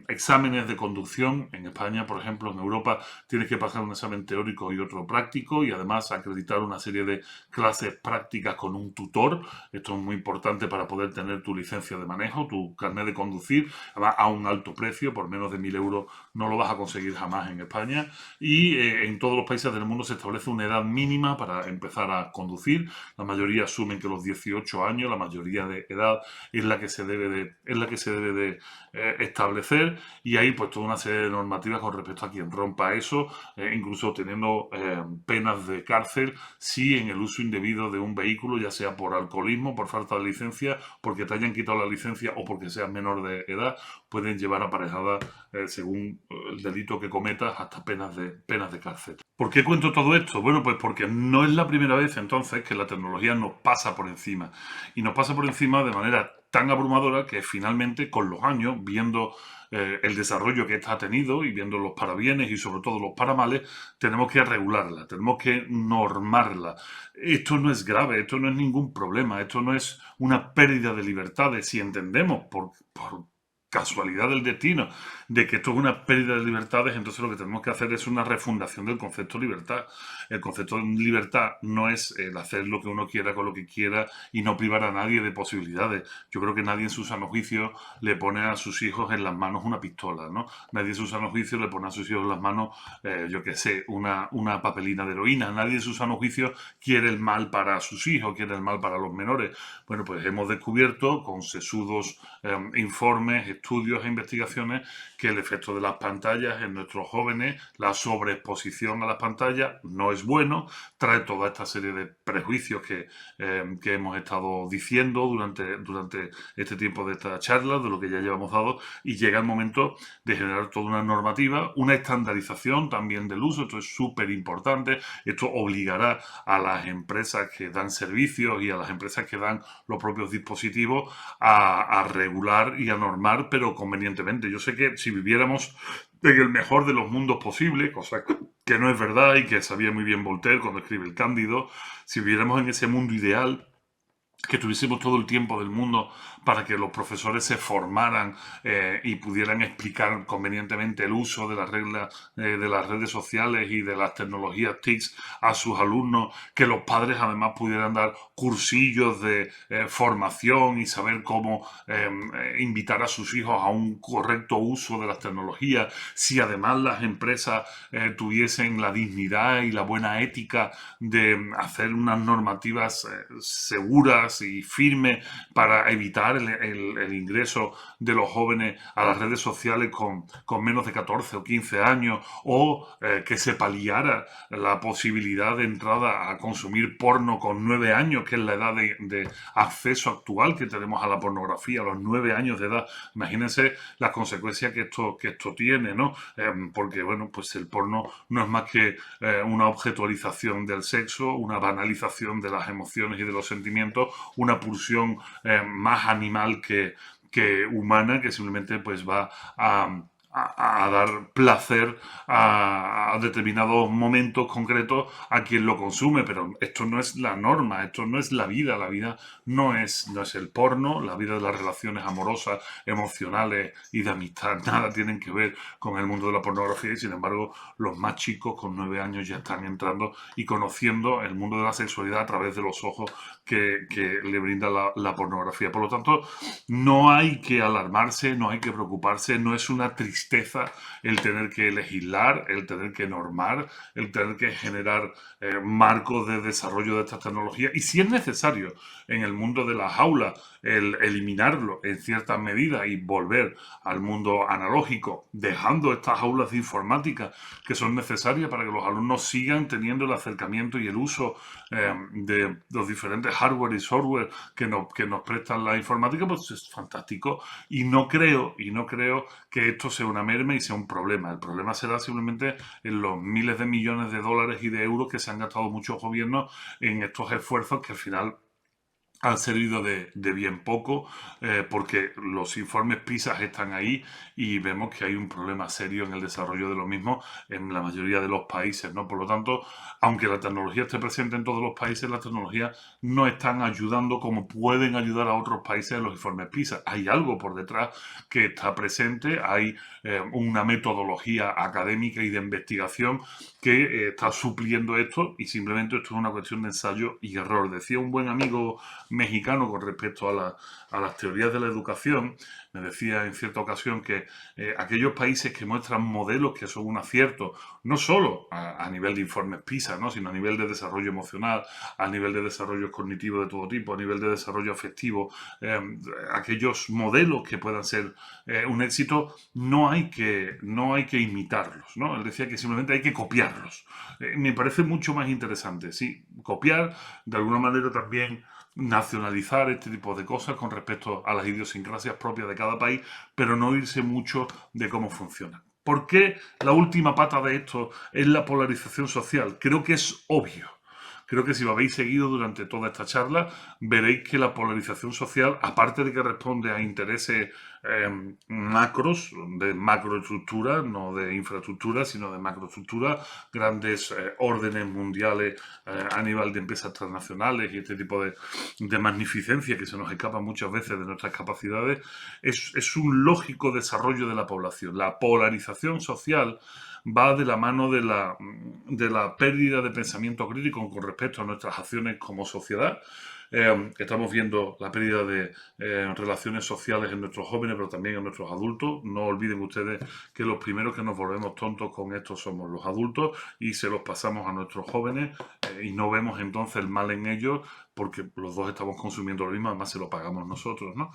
exámenes de conducción. En España, por ejemplo, en Europa, tienes que pasar un examen teórico y otro práctico y además acreditar una serie de clases prácticas con un tutor. Esto es muy importante para poder tener tu licencia de manejo, tu carnet de conducir, además a un alto precio, por menos de 1.000 euros no lo vas a conseguir jamás en España. Y en todos los países del mundo se establece una edad mínima para empezar a conducir. La mayoría asumen que los 18 años, la mayoría de edad es la que se debe de establecer, y hay pues toda una serie de normativas con respecto a quien rompa eso, incluso teniendo penas de cárcel si en el uso indebido de un vehículo, ya sea por alcoholismo, por falta de licencia, porque te hayan quitado la licencia o porque seas menor de edad, pueden llevar aparejadas, según el delito que cometas, hasta penas de cárcel. ¿Por qué cuento todo esto? Bueno, pues porque no es la primera vez entonces que la tecnología nos pasa por encima. Y nos pasa por encima de manera tan abrumadora que finalmente con los años, viendo el desarrollo que esta ha tenido y viendo los parabienes y sobre todo los paramales, tenemos que regularla, tenemos que normarla. Esto no es grave, esto no es ningún problema, esto no es una pérdida de libertades si entendemos por casualidad del destino de que esto es una pérdida de libertades, entonces lo que tenemos que hacer es una refundación del concepto de libertad. El concepto de libertad no es el hacer lo que uno quiera con lo que quiera y no privar a nadie de posibilidades. Yo creo que nadie en su sano juicio le pone a sus hijos en las manos una pistola, ¿no? Nadie en su sano juicio le pone a sus hijos en las manos, yo qué sé, una papelina de heroína. Nadie en su sano juicio quiere el mal para sus hijos, quiere el mal para los menores. Bueno, pues hemos descubierto con sesudos informes, estudios e investigaciones que el efecto de las pantallas en nuestros jóvenes, la sobreexposición a las pantallas no es bueno, trae toda esta serie de prejuicios que hemos estado diciendo durante este tiempo de esta charla, de lo que ya llevamos dado, y llega el momento de generar toda una normativa, una estandarización también del uso. Esto es súper importante. Esto obligará a las empresas que dan servicios y a las empresas que dan los propios dispositivos a regular y a normar, pero convenientemente. Yo sé que si viviéramos en el mejor de los mundos posible, cosa que no es verdad y que sabía muy bien Voltaire cuando escribe El Cándido, si viviéramos en ese mundo ideal, que tuviésemos todo el tiempo del mundo para que los profesores se formaran y pudieran explicar convenientemente el uso de las reglas de las redes sociales y de las tecnologías TICs a sus alumnos, que los padres además pudieran dar cursillos de formación y saber cómo invitar a sus hijos a un correcto uso de las tecnologías, si además las empresas tuviesen la dignidad y la buena ética de hacer unas normativas seguras y firme para evitar el ingreso de los jóvenes a las redes sociales con menos de 14 o 15 años, o que se paliara la posibilidad de entrada a consumir porno con 9 años, que es la edad de acceso actual que tenemos a la pornografía, a los 9 años de edad. Imagínense las consecuencias que esto tiene, ¿no? Porque, bueno, pues el porno no es más que una objetualización del sexo, una banalización de las emociones y de los sentimientos, una pulsión más animal que humana, que simplemente pues va a dar placer a determinados momentos concretos a quien lo consume, pero esto no es la norma, esto no es la vida no es el porno, la vida de las relaciones amorosas, emocionales y de amistad, nada tienen que ver con el mundo de la pornografía, y sin embargo los más chicos con 9 años ya están entrando y conociendo el mundo de la sexualidad a través de los ojos que le brinda la pornografía. Por lo tanto, no hay que alarmarse, no hay que preocuparse, no es una tristeza el tener que legislar, el tener que normar, el tener que generar marcos de desarrollo de estas tecnologías, y si es necesario en el mundo de las aulas el eliminarlo en ciertas medidas y volver al mundo analógico, dejando estas aulas de informática que son necesarias para que los alumnos sigan teniendo el acercamiento y el uso de los diferentes hardware y software que nos prestan la informática, pues es fantástico. Y no creo que esto sea una merma y sea un problema. El problema será simplemente en los miles de millones de dólares y de euros que se han gastado muchos gobiernos en estos esfuerzos que al final han servido de bien poco, porque los informes PISA están ahí y vemos que hay un problema serio en el desarrollo de lo mismo en la mayoría de los países, ¿no? Por lo tanto, aunque la tecnología esté presente en todos los países, las tecnologías no están ayudando como pueden ayudar a otros países en los informes PISA. Hay algo por detrás que está presente, hay una metodología académica y de investigación que está supliendo esto, y simplemente esto es una cuestión de ensayo y error. Decía un buen amigo mexicano con respecto a las teorías de la educación, me decía en cierta ocasión que aquellos países que muestran modelos que son un acierto, no solo a nivel de informes PISA, ¿no? sino a nivel de desarrollo emocional, a nivel de desarrollo cognitivo de todo tipo, a nivel de desarrollo afectivo, aquellos modelos que puedan ser un éxito, no hay que imitarlos, ¿no? Él decía que simplemente hay que copiarlos. Me parece mucho más interesante, sí, copiar, de alguna manera también nacionalizar este tipo de cosas con respecto a las idiosincrasias propias de cada país, pero no irse mucho de cómo funciona. ¿Por qué la última pata de esto es la polarización social? Creo que es obvio. Creo que si lo habéis seguido durante toda esta charla, veréis que la polarización social, aparte de que responde a intereses macros, de macroestructura, no de infraestructura, sino de macroestructura, grandes órdenes mundiales a nivel de empresas transnacionales y este tipo de magnificencia que se nos escapa muchas veces de nuestras capacidades, es un lógico desarrollo de la población. La polarización social va de la mano de la pérdida de pensamiento crítico con respecto a nuestras acciones como sociedad. Estamos viendo la pérdida de relaciones sociales en nuestros jóvenes, pero también en nuestros adultos. No olviden ustedes que los primeros que nos volvemos tontos con esto somos los adultos y se los pasamos a nuestros jóvenes y no vemos entonces el mal en ellos porque los dos estamos consumiendo lo mismo, además se lo pagamos nosotros, ¿no?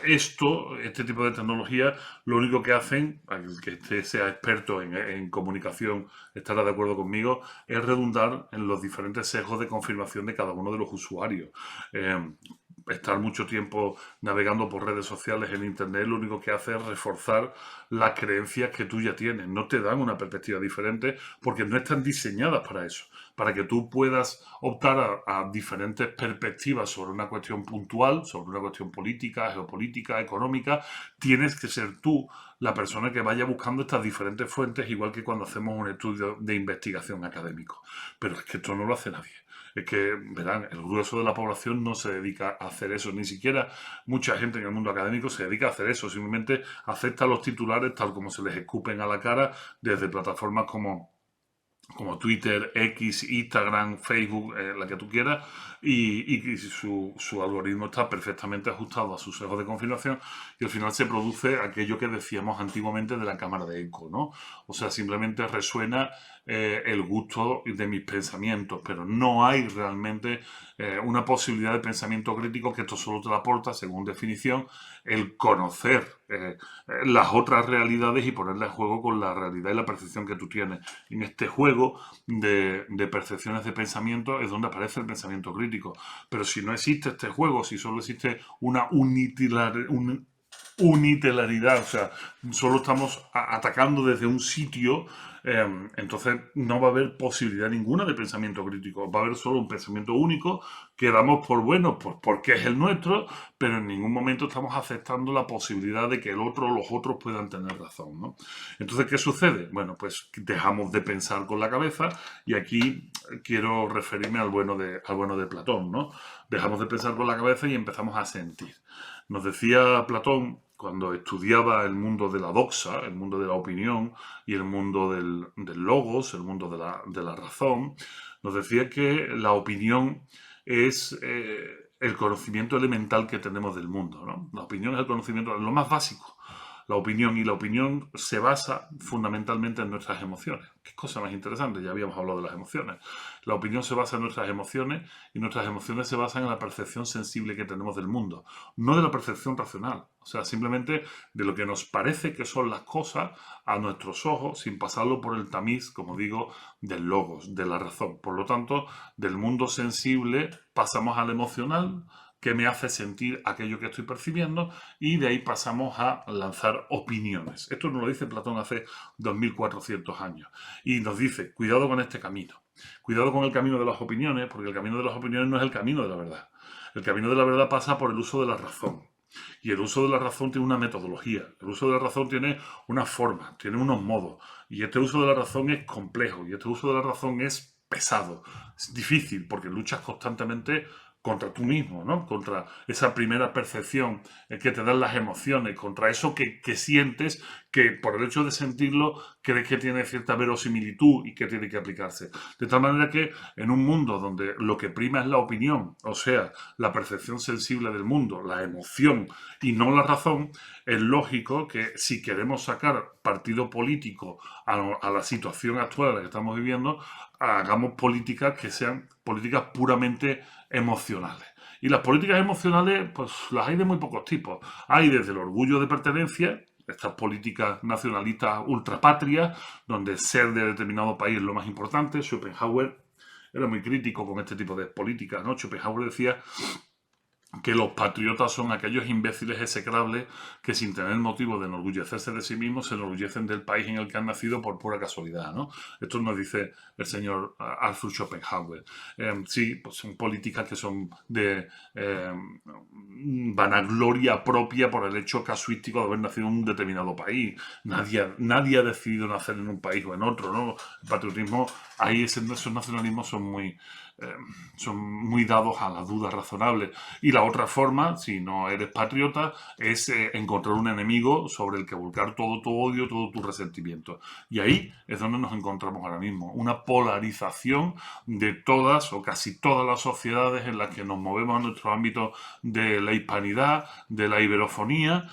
Este tipo de tecnología, lo único que hacen, que usted sea experto en comunicación, estará de acuerdo conmigo, es redundar en los diferentes sesgos de confirmación de cada uno de los usuarios. Estar mucho tiempo navegando por redes sociales en Internet lo único que hace es reforzar las creencias que tú ya tienes. No te dan una perspectiva diferente porque no están diseñadas para eso. Para que tú puedas optar a diferentes perspectivas sobre una cuestión puntual, sobre una cuestión política, geopolítica, económica, tienes que ser tú la persona que vaya buscando estas diferentes fuentes, igual que cuando hacemos un estudio de investigación académico. Pero es que esto no lo hace nadie. Es que, verán, el grueso de la población no se dedica a hacer eso, ni siquiera mucha gente en el mundo académico se dedica a hacer eso, simplemente acepta los titulares tal como se les escupen a la cara desde plataformas como Twitter, X, Instagram, Facebook, la que tú quieras, y su algoritmo está perfectamente ajustado a sus sesgos de confirmación y al final se produce aquello que decíamos antiguamente de la cámara de eco, ¿no? O sea, simplemente resuena el gusto de mis pensamientos, pero no hay realmente una posibilidad de pensamiento crítico que esto solo te la aporta, según definición, el conocer las otras realidades y ponerla en juego con la realidad y la percepción que tú tienes. En este juego de percepciones de pensamiento es donde aparece el pensamiento crítico. Pero si no existe este juego, si solo existe una unitelaridad, o sea, solo estamos atacando desde un sitio, entonces no va a haber posibilidad ninguna de pensamiento crítico, va a haber solo un pensamiento único que damos por bueno pues porque es el nuestro, pero en ningún momento estamos aceptando la posibilidad de que el otro o los otros puedan tener razón, ¿no? Entonces, ¿qué sucede? Bueno, pues dejamos de pensar con la cabeza y aquí quiero referirme al bueno de Platón, ¿no? Dejamos de pensar con la cabeza y empezamos a sentir. Nos decía Platón, cuando estudiaba el mundo de la doxa, el mundo de la opinión y el mundo del logos, el mundo de la razón, nos decía que la opinión es el conocimiento elemental que tenemos del mundo, ¿no? La opinión es el conocimiento, lo más básico. La opinión y la opinión se basa fundamentalmente en nuestras emociones. Qué cosa más interesante, ya habíamos hablado de las emociones. La opinión se basa en nuestras emociones y nuestras emociones se basan en la percepción sensible que tenemos del mundo, no de la percepción racional, o sea, simplemente de lo que nos parece que son las cosas a nuestros ojos sin pasarlo por el tamiz, como digo, del logos, de la razón. Por lo tanto, del mundo sensible pasamos al emocional, que me hace sentir aquello que estoy percibiendo y de ahí pasamos a lanzar opiniones. Esto nos lo dice Platón hace 2400 años y nos dice, cuidado con este camino, cuidado con el camino de las opiniones, porque el camino de las opiniones no es el camino de la verdad. El camino de la verdad pasa por el uso de la razón. Y el uso de la razón tiene una metodología, el uso de la razón tiene una forma, tiene unos modos. Y este uso de la razón es complejo y este uso de la razón es pesado, es difícil porque luchas constantemente contra tú mismo, ¿no? Contra esa primera percepción que te dan las emociones, contra eso que sientes, que por el hecho de sentirlo crees que tiene cierta verosimilitud y que tiene que aplicarse. De tal manera que en un mundo donde lo que prima es la opinión, o sea, la percepción sensible del mundo, la emoción y no la razón, es lógico que si queremos sacar partido político a la situación actual en la que estamos viviendo, hagamos políticas que sean políticas puramente emocionales. Y las políticas emocionales, pues las hay de muy pocos tipos. Hay desde el orgullo de pertenencia, estas políticas nacionalistas ultrapatrias, donde ser de determinado país es lo más importante. Schopenhauer era muy crítico con este tipo de políticas, ¿no? Schopenhauer decía que los patriotas son aquellos imbéciles execrables que sin tener motivo de enorgullecerse de sí mismos se enorgullecen del país en el que han nacido por pura casualidad, ¿no? Esto nos dice el señor Arthur Schopenhauer. Sí, pues son políticas que son de vanagloria propia por el hecho casuístico de haber nacido en un determinado país. Nadie ha decidido nacer en un país o en otro, ¿no? El patriotismo, ahí esos nacionalismos eh, son muy dados a las dudas razonables. Y la otra forma, si no eres patriota, es encontrar un enemigo sobre el que volcar todo tu odio, todo tu resentimiento. Y ahí es donde nos encontramos ahora mismo. Una polarización de todas o casi todas las sociedades en las que nos movemos en nuestro ámbito de la hispanidad, de la iberofonía,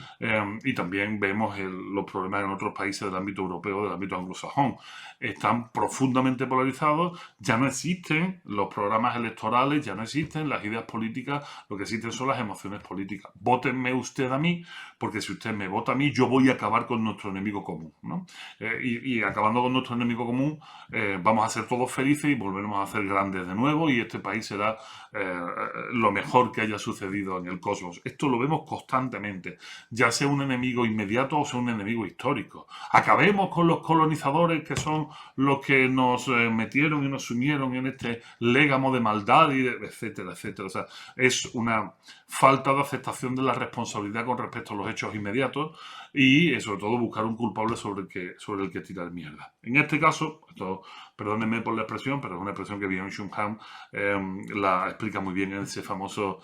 y también vemos los problemas en otros países del ámbito europeo, del ámbito anglosajón. Están profundamente polarizados, ya no existen los programas electorales, ya no existen las ideas políticas, lo que existen son las emociones políticas. Vótenme usted a mí, porque si usted me vota a mí, yo voy a acabar con nuestro enemigo común, ¿no? Y acabando con nuestro enemigo común, vamos a ser todos felices y volveremos a ser grandes de nuevo y este país será lo mejor que haya sucedido en el cosmos. Esto lo vemos constantemente, ya sea un enemigo inmediato o sea un enemigo histórico. Acabemos con los colonizadores que son los que nos metieron y nos sumieron en este légamo de maldad, etcétera, etcétera. O sea, es una falta de aceptación de la responsabilidad con respecto a los hechos inmediatos y sobre todo buscar un culpable sobre el que tirar mierda. En este caso, esto, perdónenme por la expresión, pero es una expresión que Byung-Chul Han la explica muy bien en ese famoso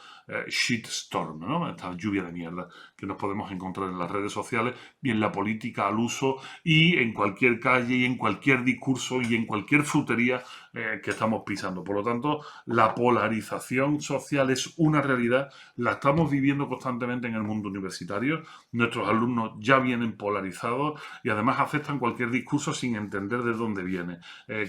shitstorm, ¿no? Esta lluvia de mierda que nos podemos encontrar en las redes sociales y en la política al uso y en cualquier calle y en cualquier discurso y en cualquier frutería que estamos pisando. Por lo tanto, la polarización social es una realidad, la estamos viviendo constantemente en el mundo universitario. Nuestros alumnos ya vienen polarizados y además aceptan cualquier discurso sin entender de dónde viene.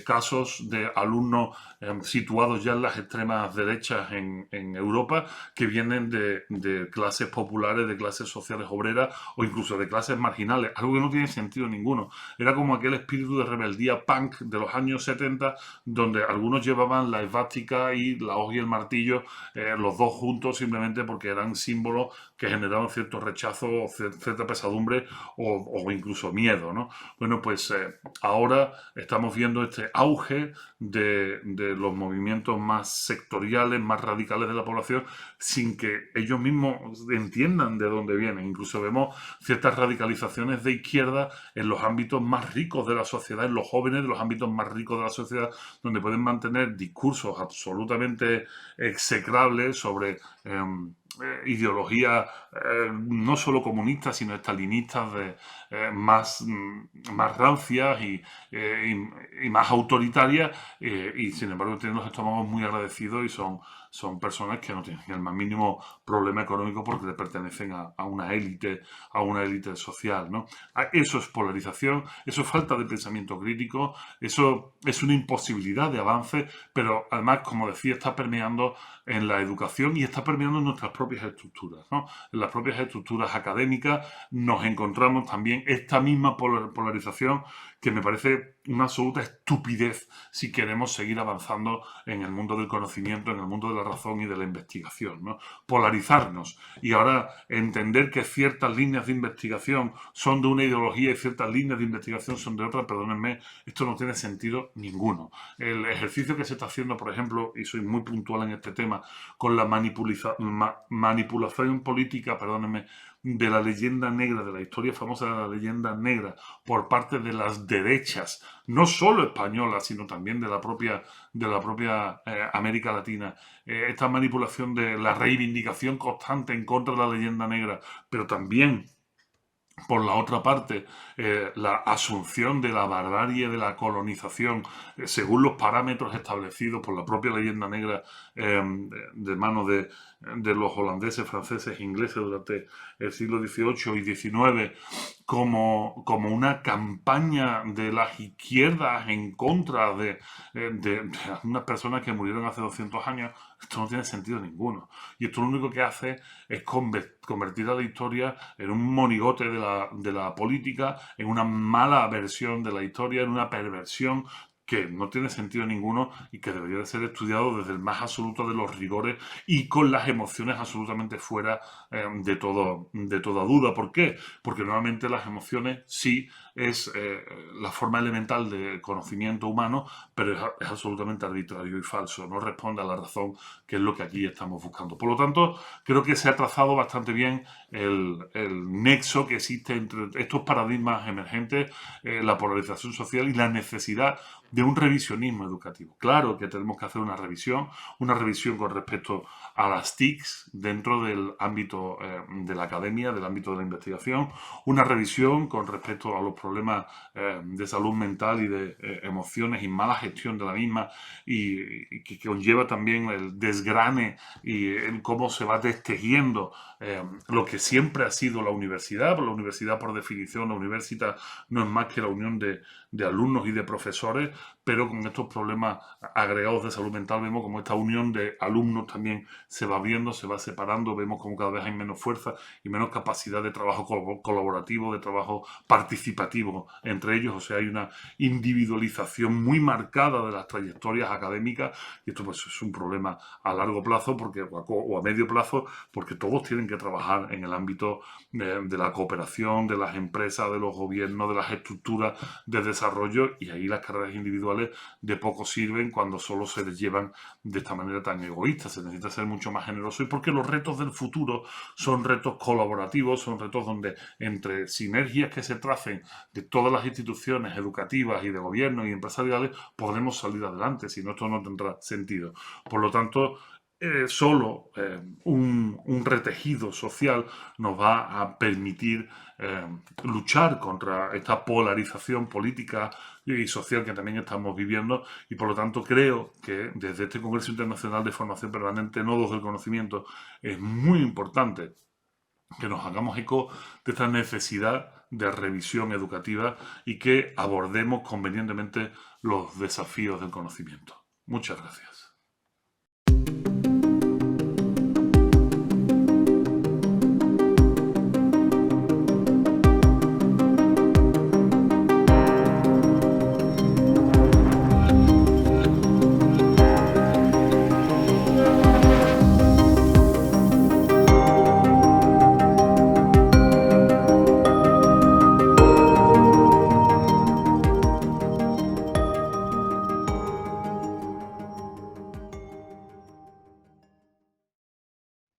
Casos de alumnos situados ya en las extremas derechas en Europa que vienen de clases populares, de clases sociales obreras o incluso de clases marginales, algo que no tiene sentido ninguno. Era como aquel espíritu de rebeldía punk de los años 70 donde algunos llevaban la esvástica y la hoz y el martillo, los dos juntos simplemente porque eran símbolos que generaban cierto rechazo o cierta pesadumbre o incluso miedo, ¿no? Bueno, pues ahora estamos viendo este auge de los movimientos más sectoriales, más radicales de la población, sin que ellos mismos entiendan de dónde vienen. Incluso vemos ciertas radicalizaciones de izquierda en los ámbitos más ricos de la sociedad, en los jóvenes de los ámbitos más ricos de la sociedad, donde pueden mantener discursos absolutamente execrables sobre ideologías no solo comunistas, sino estalinistas más rancias y más autoritarias, y sin embargo tienen los estómagos muy agradecidos y son personas que no tienen el más mínimo problema económico porque le pertenecen a una élite social, ¿no? Eso es polarización, eso es falta de pensamiento crítico, eso es una imposibilidad de avance, pero además, como decía, está permeando en la educación y está permeando en nuestras propias estructuras, ¿no? En las propias estructuras académicas nos encontramos también esta misma polarización que me parece una absoluta estupidez si queremos seguir avanzando en el mundo del conocimiento, en el mundo de la razón y de la investigación, ¿no? Polarizarnos y ahora entender que ciertas líneas de investigación son de una ideología y ciertas líneas de investigación son de otra, perdónenme, esto no tiene sentido ninguno. El ejercicio que se está haciendo, por ejemplo, y soy muy puntual en este tema, con la manipulación política, perdónenme, de la leyenda negra, de la historia famosa de la leyenda negra, por parte de las derechas, no solo españolas, sino también de la propia América Latina. Esta manipulación de la reivindicación constante en contra de la leyenda negra, pero también por la otra parte, la asunción de la barbarie de la colonización, según los parámetros establecidos por la propia leyenda negra de manos de los holandeses, franceses e ingleses durante el siglo XVIII y XIX, como una campaña de las izquierdas en contra de unas personas que murieron hace 200 años, esto no tiene sentido ninguno. Y esto lo único que hace es convertir a la historia en un monigote de la política, en una mala versión de la historia, en una perversión que no tiene sentido ninguno y que debería de ser estudiado desde el más absoluto de los rigores y con las emociones absolutamente fuera de toda duda. ¿Por qué? Porque normalmente las emociones sí es la forma elemental de conocimiento humano, pero es absolutamente arbitrario y falso, no responde a la razón, que es lo que aquí estamos buscando. Por lo tanto, creo que se ha trazado bastante bien el nexo que existe entre estos paradigmas emergentes, la polarización social y la necesidad de un revisionismo educativo. Claro que tenemos que hacer una revisión con respecto a las TICs dentro del ámbito de la academia, del ámbito de la investigación, una revisión con respecto a los problemas de salud mental y de emociones y mala gestión de la misma y que conlleva también el desgrane y el cómo se va destejiendo lo que siempre ha sido la universidad. La universidad, por definición, la universidad no es más que la unión de alumnos y de profesores, pero con estos problemas agregados de salud mental vemos como esta unión de alumnos también se va viendo, se va separando, vemos como cada vez hay menos fuerza y menos capacidad de trabajo colaborativo, de trabajo participativo entre ellos, o sea, hay una individualización muy marcada de las trayectorias académicas y esto pues es un problema a largo plazo porque, o a medio plazo, porque todos tienen que trabajar en el ámbito de la cooperación, de las empresas, de los gobiernos, de las estructuras de desarrollo y ahí las carreras individuales de poco sirven cuando solo se les llevan de esta manera tan egoísta. Se necesita ser mucho más generoso y porque los retos del futuro son retos colaborativos, son retos donde entre sinergias que se tracen de todas las instituciones educativas y de gobierno y empresariales podremos salir adelante, si no esto no tendrá sentido. Por lo tanto, solo un retejido social nos va a permitir luchar contra esta polarización política y social que también estamos viviendo y por lo tanto creo que desde este Congreso Internacional de Formación Permanente Nodos del Conocimiento es muy importante que nos hagamos eco de esta necesidad de revisión educativa y que abordemos convenientemente los desafíos del conocimiento. Muchas gracias.